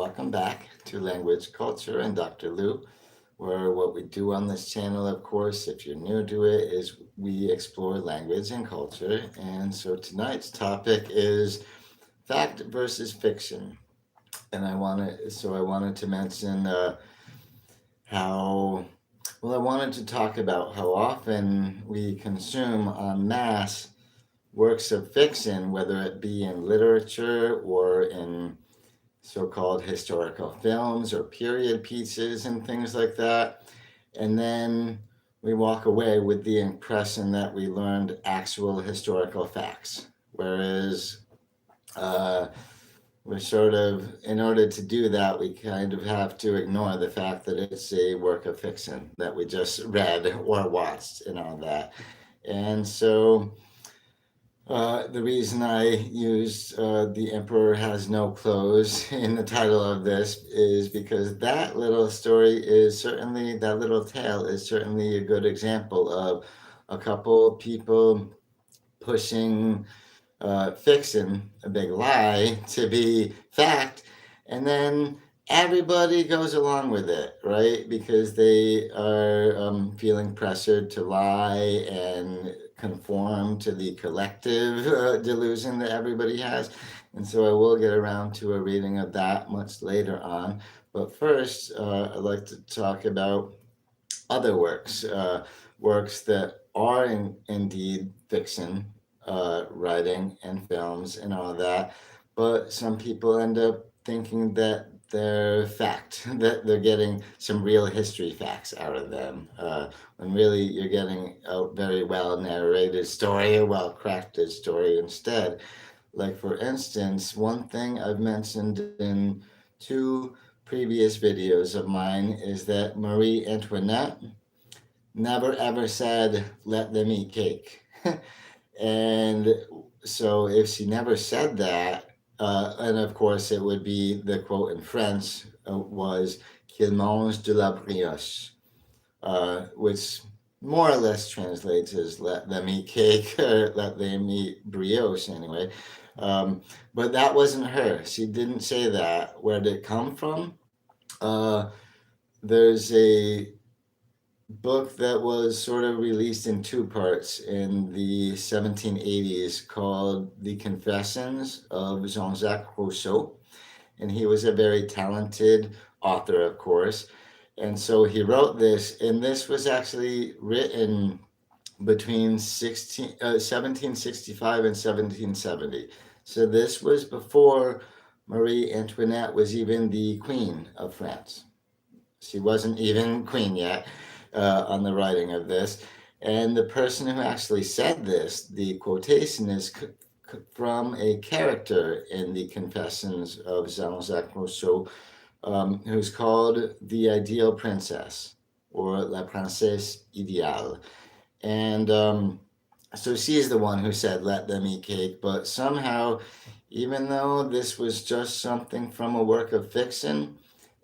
welcome back to Language, Culture, and Dr. Lou, where what we do on this channel, of course, if you're new to it, is we explore language and culture. And so tonight's topic is fact versus fiction. And I wanted to mention how, I wanted to talk about how often we consume en masse works of fiction, whether it be in literature or in so-called historical films or period pieces and things like that. And then we walk away with the impression that we learned actual historical facts. Whereas we're sort of, in order to do that, we kind of have to ignore the fact that it's a work of fiction that we just read or watched and all that. And so the reason I used The Emperor Has No Clothes in the title of this is because that little that little tale is certainly a good example of a couple people pushing fiction, a big lie, to be fact, and then everybody goes along with it, right? Because they are feeling pressured to lie and conform to the collective delusion that everybody has. And so I will get around to a reading of that much later on. But first, I'd like to talk about other works, works that are indeed fiction, writing and films and all that. But some people end up thinking that they're fact, that they're getting some real history facts out of them, when really you're getting a very well narrated story, a well crafted story instead. Like, for instance, one thing I've mentioned in two previous videos of mine is that Marie Antoinette never ever said, let them eat cake. And so if she never said that, and of course it would be the quote in French was qu'il mange de la brioche, which more or less translates as let them eat cake or let them eat brioche anyway. But that wasn't her. She didn't say that. Where did it come from? Uh, there's a book that was sort of released in two parts in the 1780s called The Confessions of Jean Jacques Rousseau. And he was a very talented author, of course. And so he wrote this, and this was actually written between 1765 and 1770. So this was before Marie Antoinette was even the Queen of France. She wasn't even queen yet on the writing of this. And the person who actually said this, the quotation is from a character in the Confessions of Jean Jacques Rousseau, who's called the Ideal Princess, or La Princesse Idéale. And so she's the one who said, let them eat cake. But somehow, even though this was just something from a work of fiction,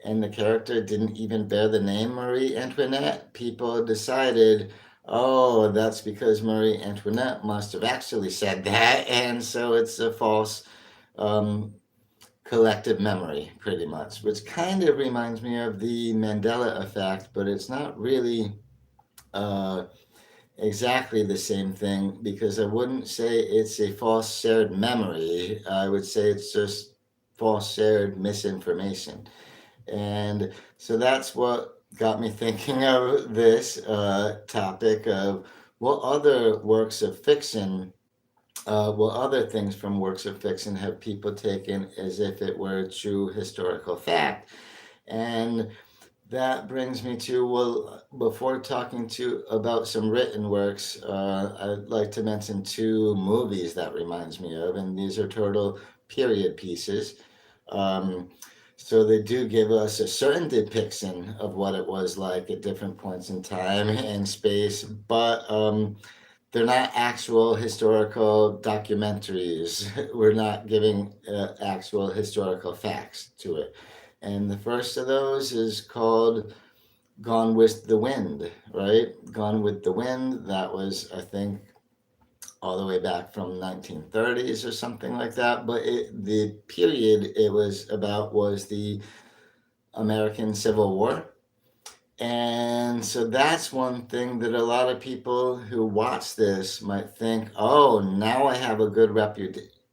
and the character didn't even bear the name Marie Antoinette, people decided, oh, that's because Marie Antoinette must have actually said that, and so it's a false collective memory, pretty much, which kind of reminds me of the Mandela effect, but it's not really exactly the same thing, because I wouldn't say it's a false shared memory. I would say it's just false shared misinformation. And so that's what got me thinking of this topic of what other works of fiction, what other things from works of fiction have people taken as if it were a true historical fact. And that brings me to, well, before talking to about some written works, I'd like to mention two movies that reminds me of, and these are total period pieces. So they do give us a certain depiction of what it was like at different points in time and space, but they're not actual historical documentaries. We're not giving actual historical facts to it. And the first of those is called Gone with the Wind, right? Gone with the Wind. That was, I think, all the way back from 1930s or something like that. But the period it was about was the American Civil War. And so that's one thing that a lot of people who watch this might think, oh, now I have a good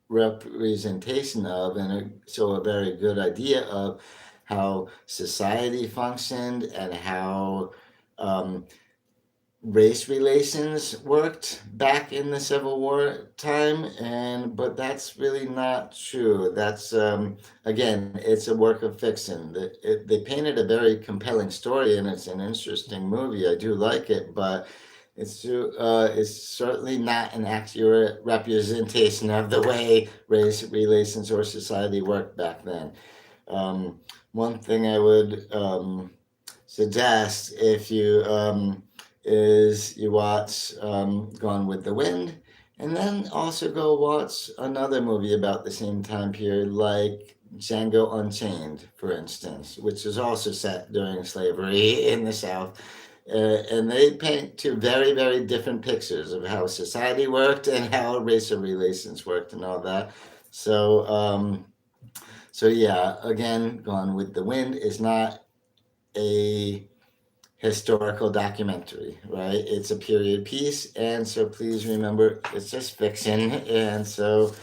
representation of, and so a very good idea of how society functioned and how um, race relations worked back in the Civil War time, and but that's really not true. That's again, it's a work of fiction. They painted a very compelling story, and it's an interesting movie. I do like it, but it's certainly not an accurate representation of the way race relations or society worked back then. Um, One thing I would suggest if you is you watch Gone with the Wind, and then also go watch another movie about the same time period, like Django Unchained, for instance, which is also set during slavery in the South. And they paint two very, very different pictures of how society worked and how racial relations worked and all that. So, so yeah, again, Gone with the Wind is not a historical documentary, right? It's a period piece, and so please remember it's just fiction, and so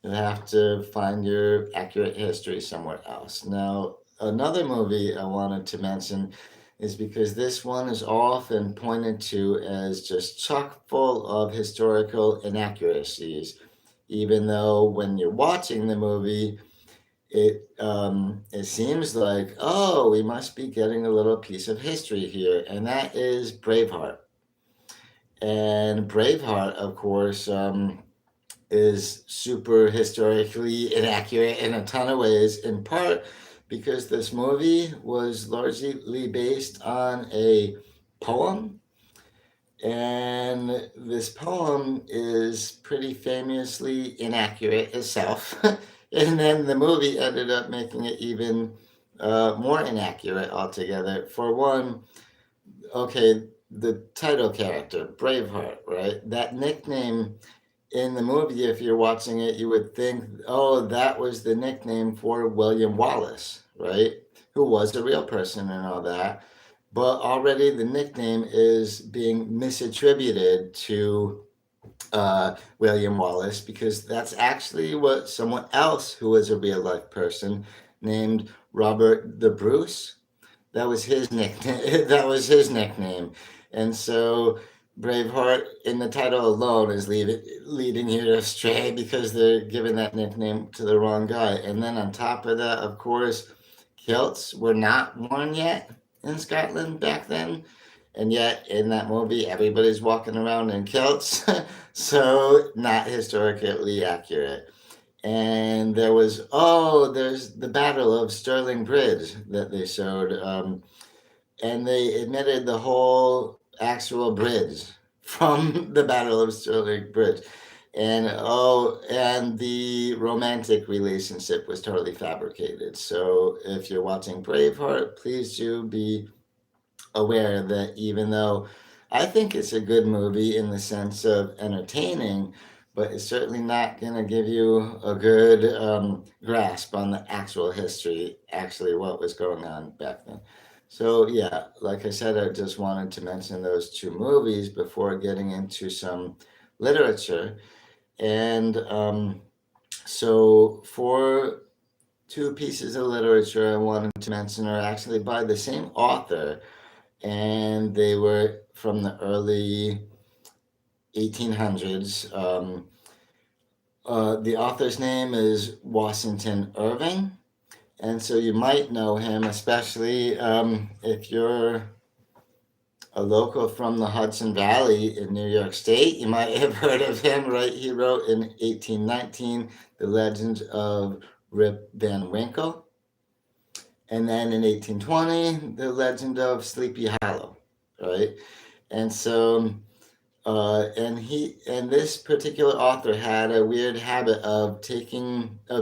you have to find your accurate history somewhere else. Now, another movie I wanted to mention is because this one is often pointed to as just chock full of historical inaccuracies, even though when you're watching the movie, it seems like, oh, we must be getting a little piece of history here, and that is Braveheart. And Braveheart, of course, is super historically inaccurate in a ton of ways, in part because this movie was largely based on a poem, and this poem is pretty famously inaccurate itself. And then the movie ended up making it even more inaccurate altogether. For one, okay, the title character, Braveheart, right? That nickname in the movie, if you're watching it, you would think, oh, that was the nickname for William Wallace, right? Who was a real person and all that. But already the nickname is being misattributed to William Wallace because that's actually what someone else who was a real life person named Robert the Bruce, that was his nickname. That was his nickname, and so Braveheart in the title alone is leading you astray because they're giving that nickname to the wrong guy. And then on top of that, of course, kilts were not worn yet in Scotland back then, and yet in that movie, everybody's walking around in kilts, so not historically accurate. And there's the Battle of Stirling Bridge that they showed, and they admitted the whole actual bridge from the Battle of Stirling Bridge. And the romantic relationship was totally fabricated. So if you're watching Braveheart, please do be aware that even though I think it's a good movie in the sense of entertaining, but it's certainly not going to give you a good grasp on the actual history, actually what was going on back then. So yeah, like I said, I just wanted to mention those two movies before getting into some literature. And so for two pieces of literature I wanted to mention are actually by the same author, and they were from the early 1800s. The author's name is Washington Irving, and so you might know him, especially if you're a local from the Hudson Valley in New York State. You might have heard of him, right? He wrote in 1819 The Legend of Rip Van Winkle, and then in 1820 The Legend of Sleepy Hollow, right? And so and this particular author had a weird habit of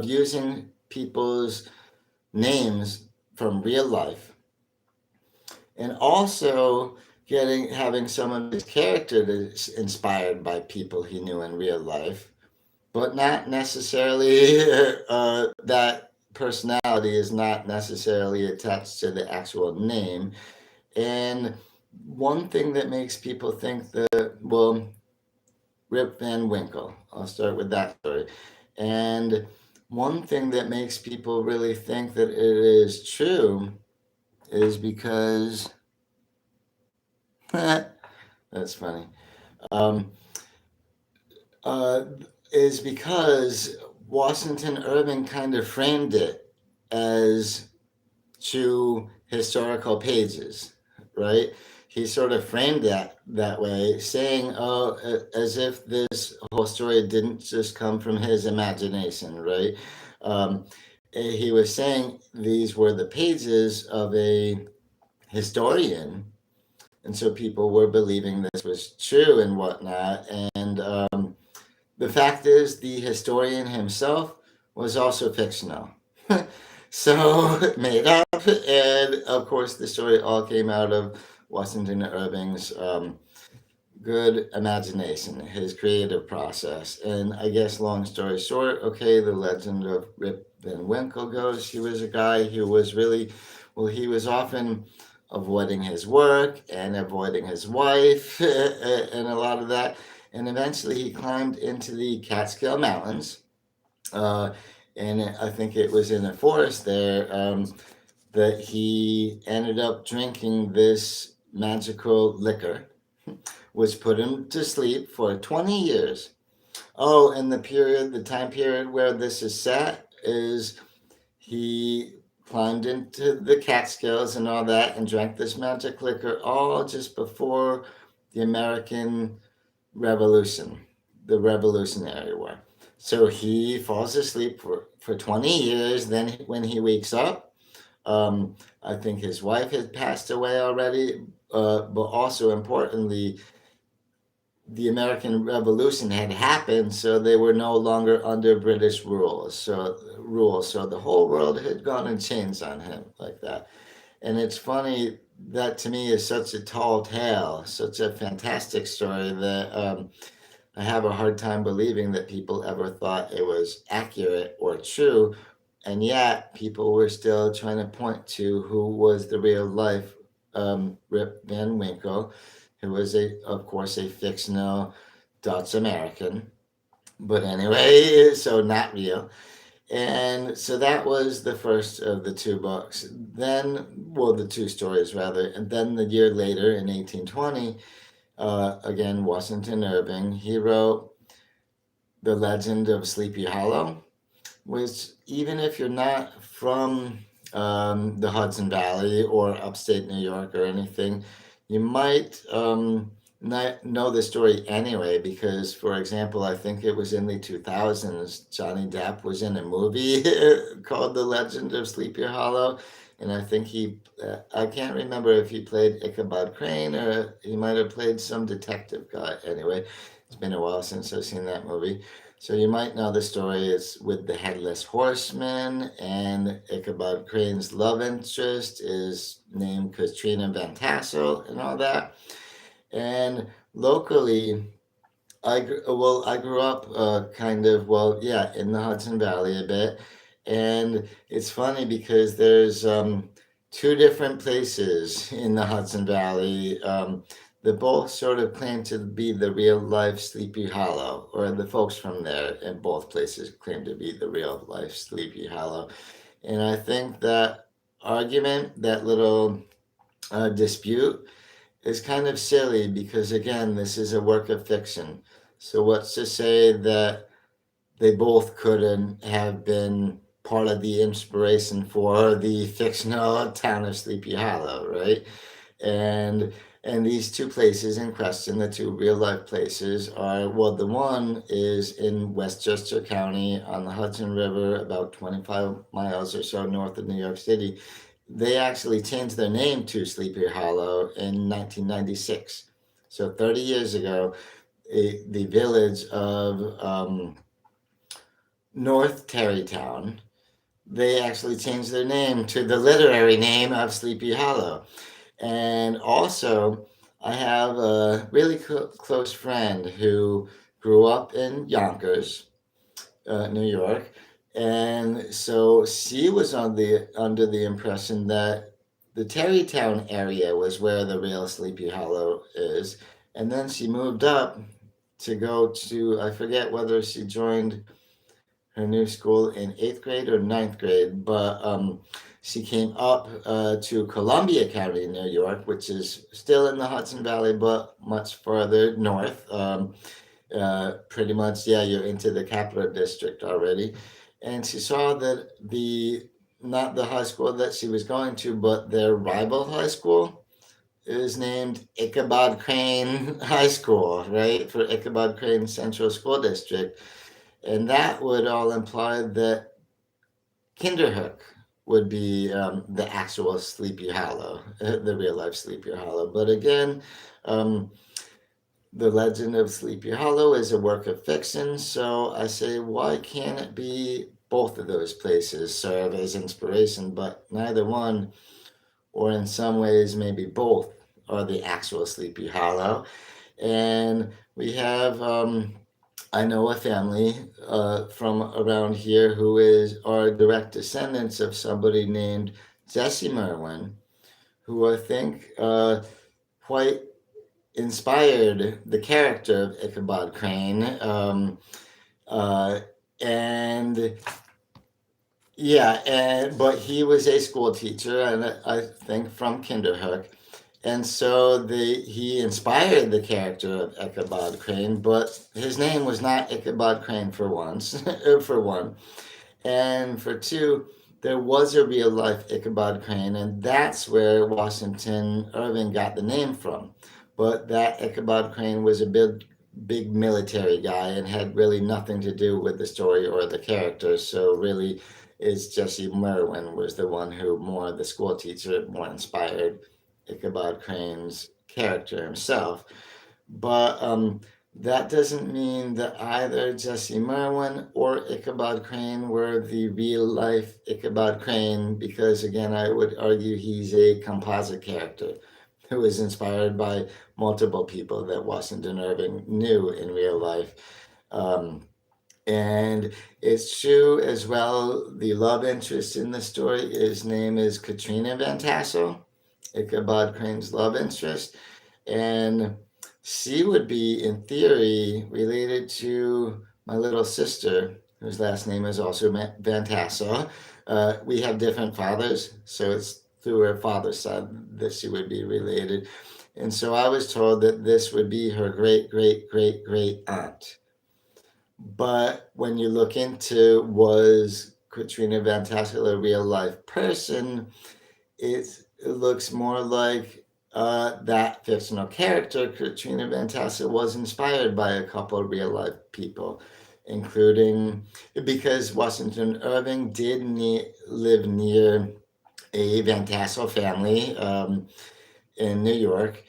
using people's names from real life, and also having some of his characters inspired by people he knew in real life, but not necessarily that personality is not necessarily attached to the actual name. And one thing that makes people think that, well, Rip Van Winkle, I'll start with that story. And one thing that makes people really think that it is true is because that's funny. Um, uh, is because Washington Irving kind of framed it as to historical pages, right? He sort of framed that way, saying, "Oh, as if this whole story didn't just come from his imagination," right? Um, he was saying these were the pages of a historian, and so people were believing this was true and whatnot. And the fact is, the historian himself was also fictional. So made up, and of course, the story all came out of Washington Irving's good imagination, his creative process. And I guess, long story short, okay, the legend of Rip Van Winkle goes he was a guy who was really, well, he was often avoiding his work and avoiding his wife and a lot of that. And eventually he climbed into the Catskill Mountains. Uh, and I think it was in a forest there that he ended up drinking this magical liquor, which put him to sleep for 20 years. Oh, and the time period where this is set is he climbed into the Catskills and all that and drank this magic liquor all just before the American Revolution, the Revolutionary War. So he falls asleep for 20 years. Then, when he wakes up, I think his wife had passed away already, but also importantly, the American Revolution had happened, so they were no longer under British So the whole world had gone and changed on him like that. And it's funny that to me is such a tall tale, such a fantastic story that I have a hard time believing that people ever thought it was accurate or true, and yet people were still trying to point to who was the real life Rip Van Winkle, who was of course, a fictional Dutch American, but anyway, so not real. And so that was the first of the two books. Then, well, the two stories rather. And then the year later, in 1820, again, Washington Irving, he wrote The Legend of Sleepy Hollow, which, even if you're not from the Hudson Valley or upstate New York or anything, you might not know the story anyway, because, for example, I think it was in the 2000s, Johnny Depp was in a movie called The Legend of Sleepy Hollow. And I think I can't remember if he played Ichabod Crane or he might have played some detective guy. Anyway, it's been a while since I've seen that movie. So you might know the story is with the Headless Horseman, and Ichabod Crane's love interest is named Katrina Van Tassel and all that. And locally, I grew up kind of, well, yeah, in the Hudson Valley a bit. And it's funny because there's two different places in the Hudson Valley that both sort of claim to be the real life Sleepy Hollow, or the folks from there in both places claim to be the real life Sleepy Hollow. And I think that argument, that little dispute, is kind of silly because, again, this is a work of fiction. So what's to say that they both couldn't have been part of the inspiration for the fictional town of Sleepy Hollow, right? And and these two places in question, the two real life places, are, well, the one is in Westchester County on the Hudson River, about 25 miles or so north of New York City. They actually changed their name to Sleepy Hollow in 1996. So 30 years ago, the village of North Tarrytown, they actually changed their name to the literary name of Sleepy Hollow. And also, I have a really close friend who grew up in Yonkers, New York, and so she was under the impression that the Tarrytown area was where the real Sleepy Hollow is, and then she moved up to go to, I forget whether she joined her new school in eighth grade or ninth grade, but she came up to Columbia County, New York, which is still in the Hudson Valley, but much further north. Pretty much, yeah, you're into the Capital District already. And she saw that not the high school that she was going to, but their rival high school is named Ichabod Crane High School, right? For Ichabod Crane Central School District. And that would all imply that Kinderhook would be the actual Sleepy Hollow, the real life Sleepy Hollow. But again, um, the Legend of Sleepy Hollow is a work of fiction, so I say, why can't it be both of those places serve as inspiration, but neither one, or in some ways, maybe both, are the actual Sleepy Hollow? And we have, I know a family from around here who are direct descendants of somebody named Jesse Merwin, who I think quite inspired the character of Ichabod Crane. Uh, and yeah, but he was a school teacher, and I think from Kinderhook. And so he inspired the character of Ichabod Crane, but his name was not Ichabod Crane for once, for one. And for two, there was a real life Ichabod Crane, and that's where Washington Irving got the name from. But that Ichabod Crane was a big military guy and had really nothing to do with the story or the characters. So really, is Jesse Merwin was the one who the school teacher, more inspired Ichabod Crane's character himself. But that doesn't mean that either Jesse Merwin or Ichabod Crane were the real life Ichabod Crane, because again, I would argue he's a composite character who was inspired by multiple people that Washington Irving knew in real life. Um, and it's true as well, the love interest in the story, his name is Katrina Van Tassel, Ichabod Crane's love interest. And she would be, in theory, related to my little sister, whose last name is also Van Tassel. We have different fathers, so it's through her father's side that she would be related. And so I was told that this would be her great, great, great, great aunt. But when you look into, was Katrina Van Tassel a real life person, it looks more like that fictional character, Katrina Van Tassel, was inspired by a couple of real life people, including because Washington Irving did live near a Van Tassel family in New York,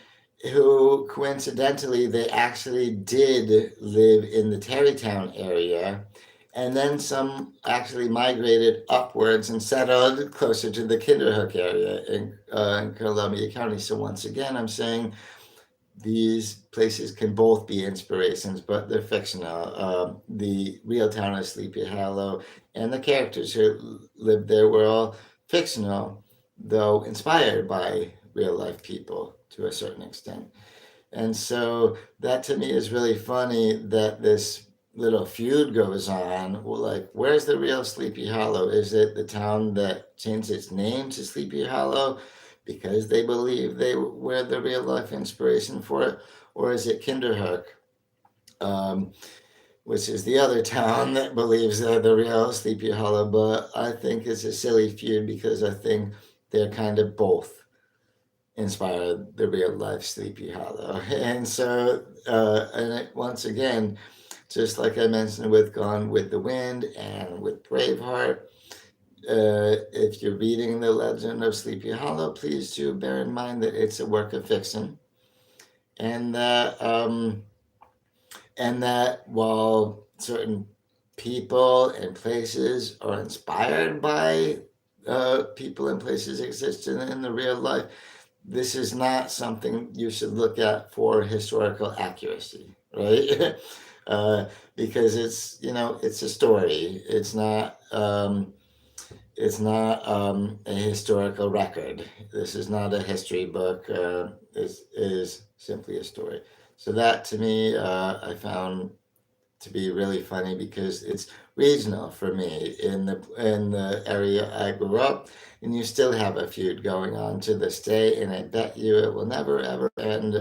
who coincidentally they actually did live in the Tarrytown area, and then some actually migrated upwards and settled closer to the Kinderhook area in Columbia County. So once again, I'm saying these places can both be inspirations, but they're fictional. The real town of Sleepy Hollow and the characters who lived there were all fictional, though inspired by real life people to a certain extent. And so that to me is really funny that this little feud goes on. Well, like, where's the real Sleepy Hollow? Is it the town that changed its name to Sleepy Hollow because they believe they were the real life inspiration for it? Or is it Kinderhook, um, which is the other town that believes they're the real Sleepy Hollow? But I think it's a silly feud because I think they're kind of both inspired the real life Sleepy Hollow. And so, once again, just like I mentioned with Gone with the Wind and with Braveheart, if you're reading The Legend of Sleepy Hollow, please do bear in mind that it's a work of fiction, and that while certain people and places are inspired by people and places existing in the real life, this is not something you should look at for historical accuracy, right? uh, because it's, you know, it's a story. It's not a historical record. This is not a history book. Is simply a story. So that to me, I found to be really funny because it's regional for me in the area I grew up, and you still have a feud going on to this day, and I bet you it will never ever end.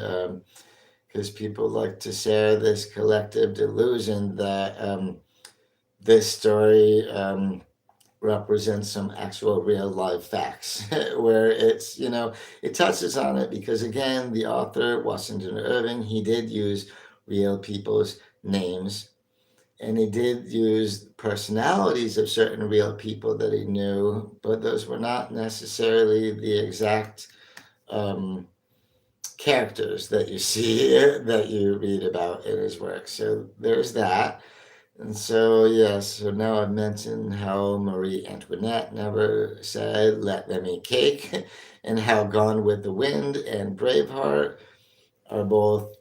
Because people like to share this collective delusion that this story represents some actual real life facts where it's, you know, it touches on it because again the author Washington Irving, he did use real people's names, and he did use personalities of certain real people that he knew, but those were not necessarily the exact um, characters that you see that you read about in his work. So there's that. And so, yes, so now I've mentioned how Marie Antoinette never said, let them eat cake, and how Gone with the Wind and Braveheart are both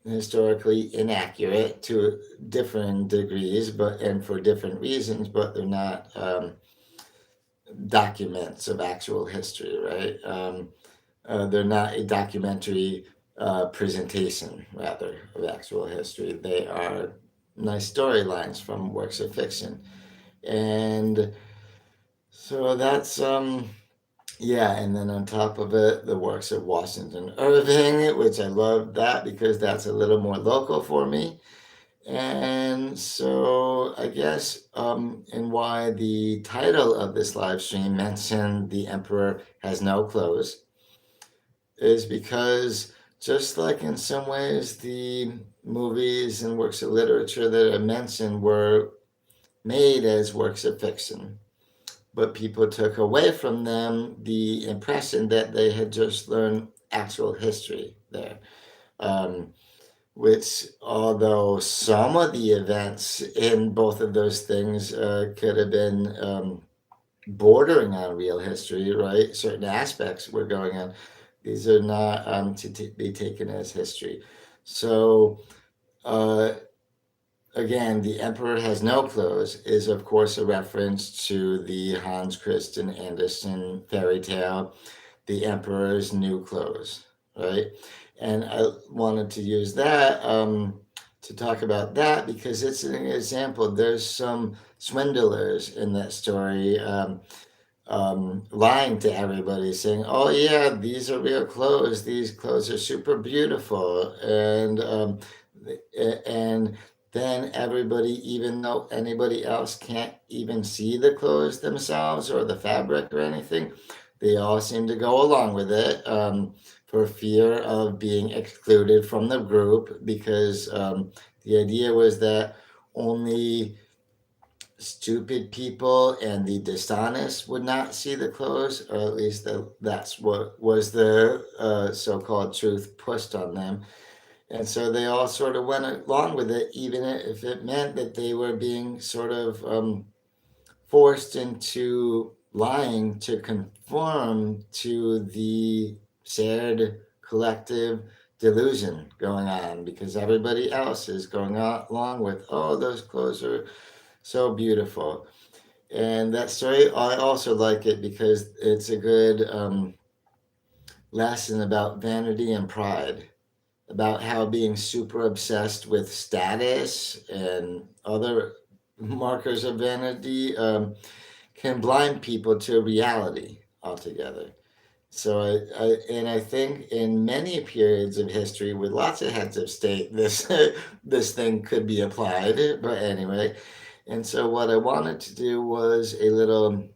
historically inaccurate to different degrees, but and for different reasons, but they're not documents of actual history, right? They're not a documentary presentation, rather, of actual history. They are nice storylines from works of fiction. And so that's yeah, and then on top of it, the works of Washington Irving, which I love that because that's a little more local for me. And so I guess and why the title of this live stream mentioned the emperor has no clothes is because just like in some ways the movies and works of literature that I mentioned were made as works of fiction, but people took away from them the impression that they had just learned actual history there. Um, which, although some of the events in both of those things could have been bordering on real history, right? Certain aspects were going on. These are not be taken as history. So, uh, again, the Emperor Has No Clothes is, of course, a reference to the Hans Christian Andersen fairy tale, The Emperor's New Clothes, right? And I wanted to use that to talk about that because it's an example. There's some swindlers in that story lying to everybody, saying, "Oh yeah, these are real clothes. These clothes are super beautiful," and then everybody, even though anybody else can't even see the clothes themselves or the fabric or anything, they all seem to go along with it for fear of being excluded from the group because the idea was that only stupid people and the dishonest would not see the clothes, or at least that's what was the so-called truth pushed on them. And so they all sort of went along with it, even if it meant that they were being sort of forced into lying to conform to the shared collective delusion going on because everybody else is going on, along with, oh, those clothes are so beautiful. And that story, I also like it because it's a good lesson about vanity and pride, about how being super obsessed with status and other markers of vanity can blind people to reality altogether. So I think in many periods of history with lots of heads of state, this this thing could be applied. But anyway, and so what I wanted to do was a little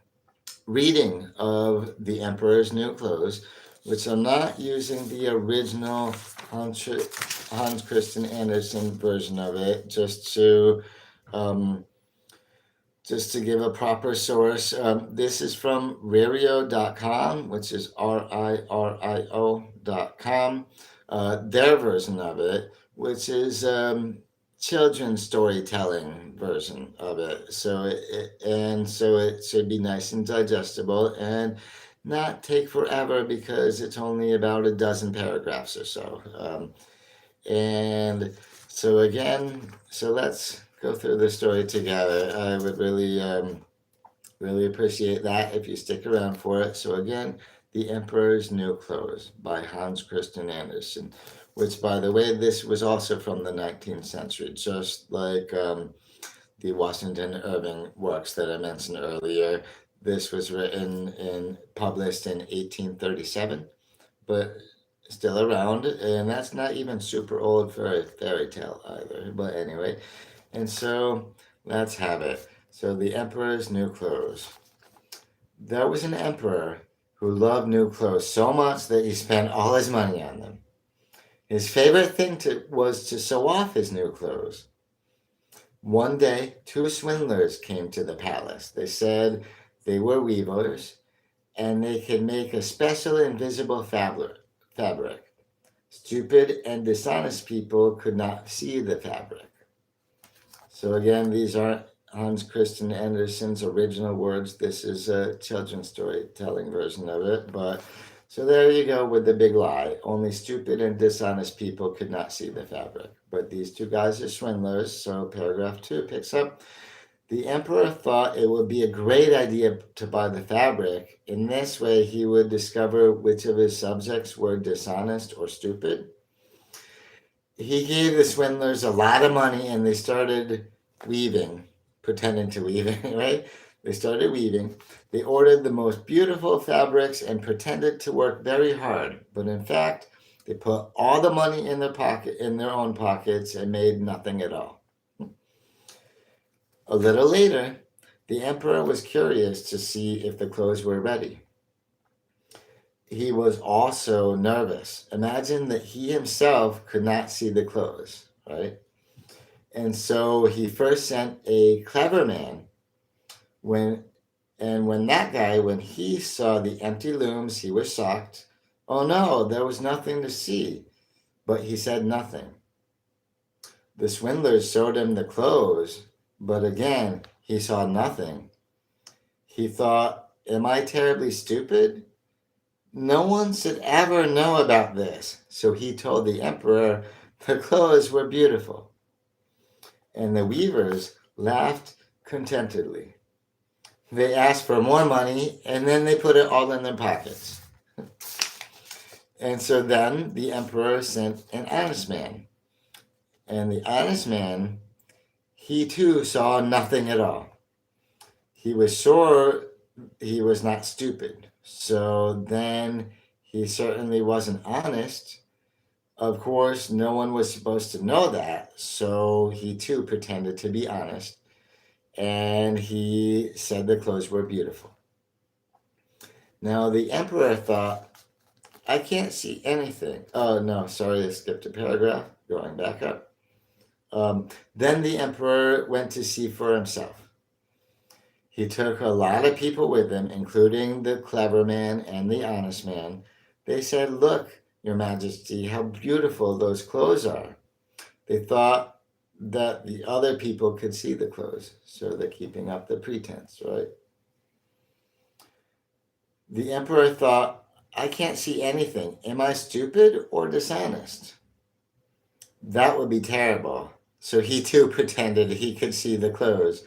reading of The Emperor's New Clothes, which I'm not using the original Hans Christian Andersen version of it, um, just to give a proper source. This is from Ririo.com, which is RIRIO.com, their version of it, which is children's storytelling version of it. So it should be nice and digestible. And not take forever because it's only about a dozen paragraphs or so. And so again, so let's go through the story together. I would really appreciate that if you stick around for it. So again, The Emperor's New Clothes by Hans Christian Andersen, which, by the way, this was also from the 19th century, just like the Washington Irving works that I mentioned earlier. This was written and published in 1837, but still around, and that's not even super old for a fairy tale either. But anyway, and so let's have it. So, The Emperor's New Clothes. There was an emperor who loved new clothes so much that he spent all his money on them. His favorite thing was to show off his new clothes. One day, two swindlers came to the palace. They said they were weavers and they could make a special invisible fabric. Stupid and dishonest people could not see the fabric. So again, these aren't Hans Christian Andersen's original words. This is a children's storytelling version of it. But so there you go with the big lie. Only stupid and dishonest people could not see the fabric. But these two guys are swindlers. So paragraph 2 picks up. The emperor thought it would be a great idea to buy the fabric. In this way, he would discover which of his subjects were dishonest or stupid. He gave the swindlers a lot of money and they started weaving, pretending to weave anyway. They started weaving. They ordered the most beautiful fabrics and pretended to work very hard. But in fact, they put all the money in their own pockets and made nothing at all. A little later, the emperor was curious to see if the clothes were ready. He was also nervous. Imagine that he himself could not see the clothes, right? And so he first sent a clever man. When he saw the empty looms, he was shocked. Oh no, there was nothing to see. But he said nothing. The swindlers showed him the clothes, but again, he saw nothing. He thought, am I terribly stupid? No one should ever know about this. So he told the emperor the clothes were beautiful. And the weavers laughed contentedly. They asked for more money and then they put it all in their pockets. And so then the emperor sent an honest man. And the honest man, he too saw nothing at all. He was sure he was not stupid. So then he certainly wasn't honest. Of course, no one was supposed to know that. So he too pretended to be honest. And he said the clothes were beautiful. Now the emperor thought, I can't see anything. Oh no, sorry, I skipped a paragraph. Going back up. Then the emperor went to see for himself. He took a lot of people with him, including the clever man and the honest man. They said, look, Your Majesty, how beautiful those clothes are. They thought that the other people could see the clothes, so they're keeping up the pretense, right? The emperor thought, I can't see anything. Am I stupid or dishonest? That would be terrible. So he too pretended he could see the clothes.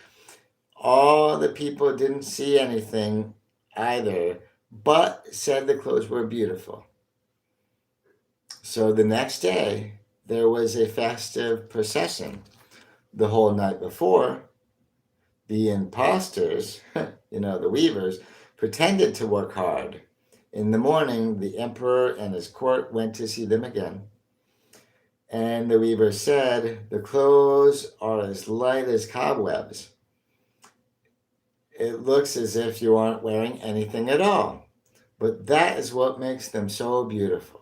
All the people didn't see anything either, but said the clothes were beautiful. So the next day, there was a festive procession. The whole night before, the imposters, the weavers, pretended to work hard. In the morning, the emperor and his court went to see them again. And the weaver said, the clothes are as light as cobwebs. It looks as if you aren't wearing anything at all. But that is what makes them so beautiful.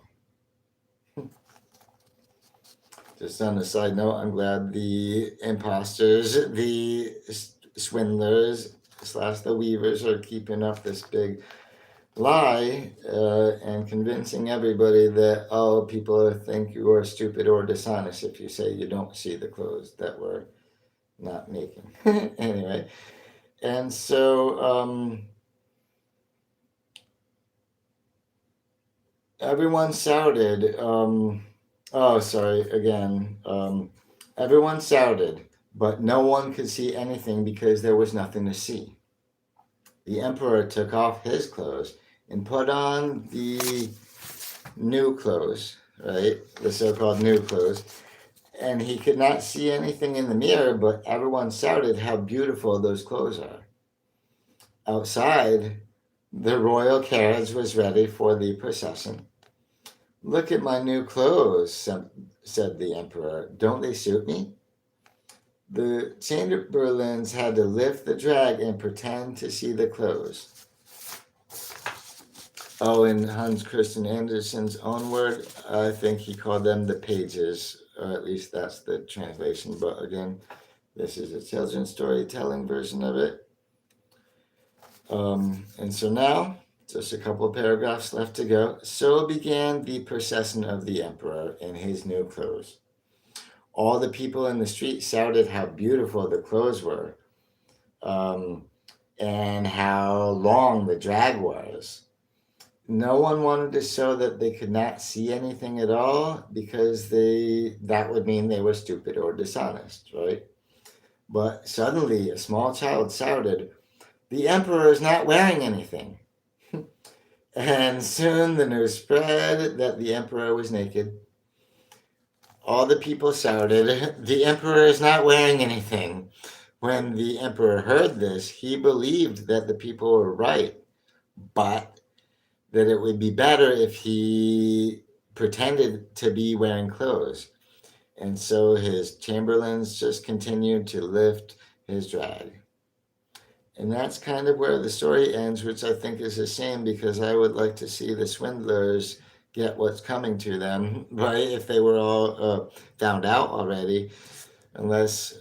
Just on a side note, I'm glad the imposters, the swindlers / the weavers are keeping up this big lie and convincing everybody that, people think you are stupid or dishonest if you say you don't see the clothes that we're not making. Anyway, and so everyone shouted. Oh, sorry, again. Everyone shouted, but no one could see anything because there was nothing to see. The emperor took off his clothes and put on the new clothes, right? The so called new clothes. And he could not see anything in the mirror, but everyone shouted how beautiful those clothes are. Outside, the royal carriage was ready for the procession. Look at my new clothes, said the emperor. Don't they suit me? The chamberlains had to lift the drag and pretend to see the clothes. Oh, in Hans Christian Andersen's own word, I think he called them the pages, or at least that's the translation. But again, this is a children's storytelling version of it. And so now, just a couple of paragraphs left to go. So began the procession of the emperor in his new clothes. All the people in the street shouted how beautiful the clothes were, um, and how long the drag was. No one wanted to show that they could not see anything at all because that would mean they were stupid or dishonest, right? But suddenly a small child shouted, "The emperor is not wearing anything." And soon the news spread that the emperor was naked. All the people shouted, "The emperor is not wearing anything." When the emperor heard this, he believed that the people were right, but that it would be better if he pretended to be wearing clothes. And so his chamberlains just continued to lift his drag. And that's kind of where the story ends, which I think is a shame because I would like to see the swindlers get what's coming to them, right? If they were all found out already, unless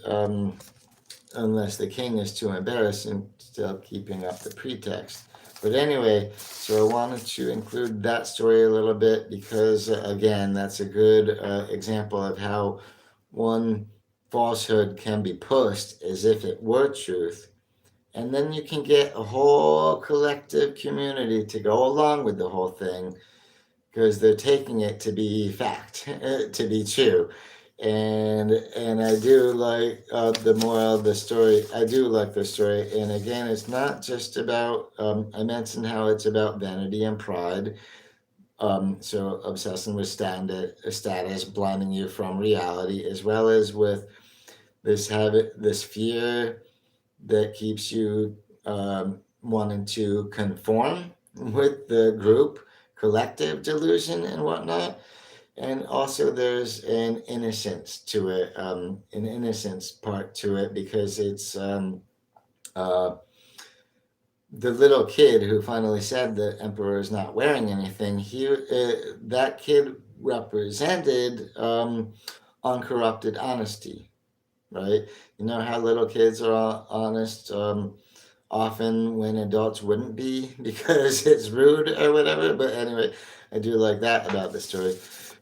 unless the king is too embarrassed and still keeping up the pretext. But anyway, so I wanted to include that story a little bit because, again, that's a good example of how one falsehood can be pushed as if it were truth. And then you can get a whole collective community to go along with the whole thing because they're taking it to be fact, to be true. And I do like the moral of the story. I do like the story, and again, it's not just about. I mentioned how it's about vanity and pride. So obsessing with status, blinding you from reality, as well as with this habit, this fear that keeps you wanting to conform with the group, collective delusion, and whatnot. And also, there's an innocence to it, an innocence part to it, because it's uh, the little kid who finally said the emperor is not wearing anything. That kid represented uncorrupted honesty, right? You know how little kids are honest. Often when adults wouldn't be because it's rude or whatever. But anyway, I do like that about the story.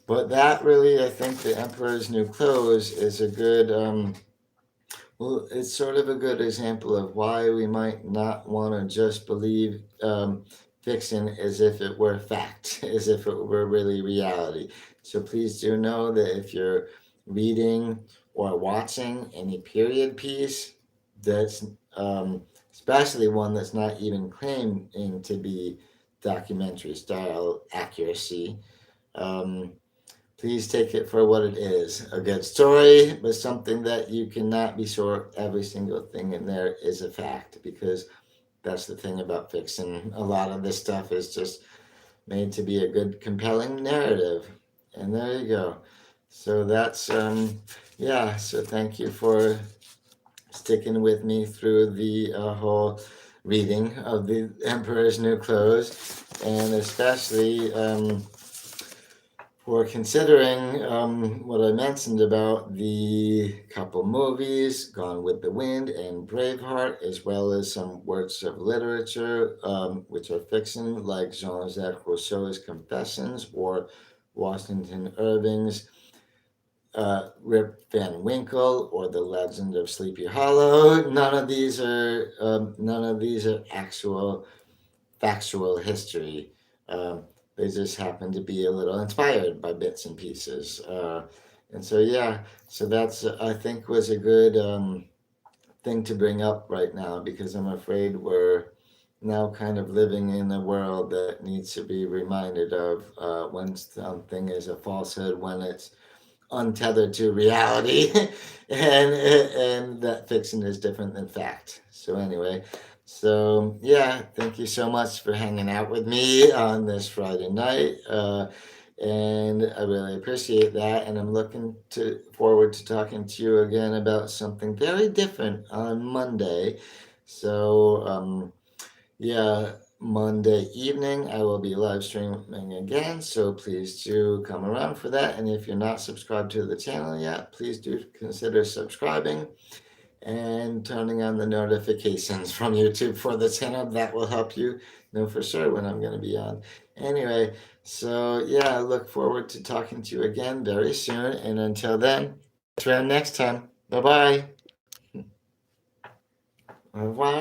But that really, I think, the Emperor's New Clothes is a good. Well, it's sort of a good example of why we might not want to just believe fiction as if it were fact, as if it were really reality. So please do know that if you're reading or watching any period piece that's especially one that's not even claiming to be documentary style accuracy, um, please take it for what it is, a good story, but something that you cannot be sure every single thing in there is a fact, because that's the thing about fiction. A lot of this stuff is just made to be a good, compelling narrative. And there you go. So that's, yeah, so thank you for sticking with me through the whole reading of the Emperor's New Clothes, and especially for considering what I mentioned about the couple movies, Gone with the Wind and Braveheart, as well as some works of literature which are fiction, like Jean Jacques Rousseau's Confessions or Washington Irving's Rip Van Winkle or The Legend of Sleepy Hollow. None of these are actual factual history. They just happen to be a little inspired by bits and pieces. And so, yeah, so that's, I think, was a good thing to bring up right now, because I'm afraid we're now kind of living in a world that needs to be reminded of when something is a falsehood, when it's untethered to reality, and that fiction is different than fact. So anyway, so yeah, thank you so much for hanging out with me on this Friday night, and I really appreciate that. And I'm looking to forward to talking to you again about something very different on Monday. So yeah, Monday evening I will be live streaming again, so please do come around for that. And if you're not subscribed to the channel yet, please do consider subscribing and turning on the notifications from YouTube for the channel. That will help you know for sure when I'm going to be on. Anyway, so yeah, I look forward to talking to you again very soon. And until then, catch you around next time. Bye bye. Au revoir.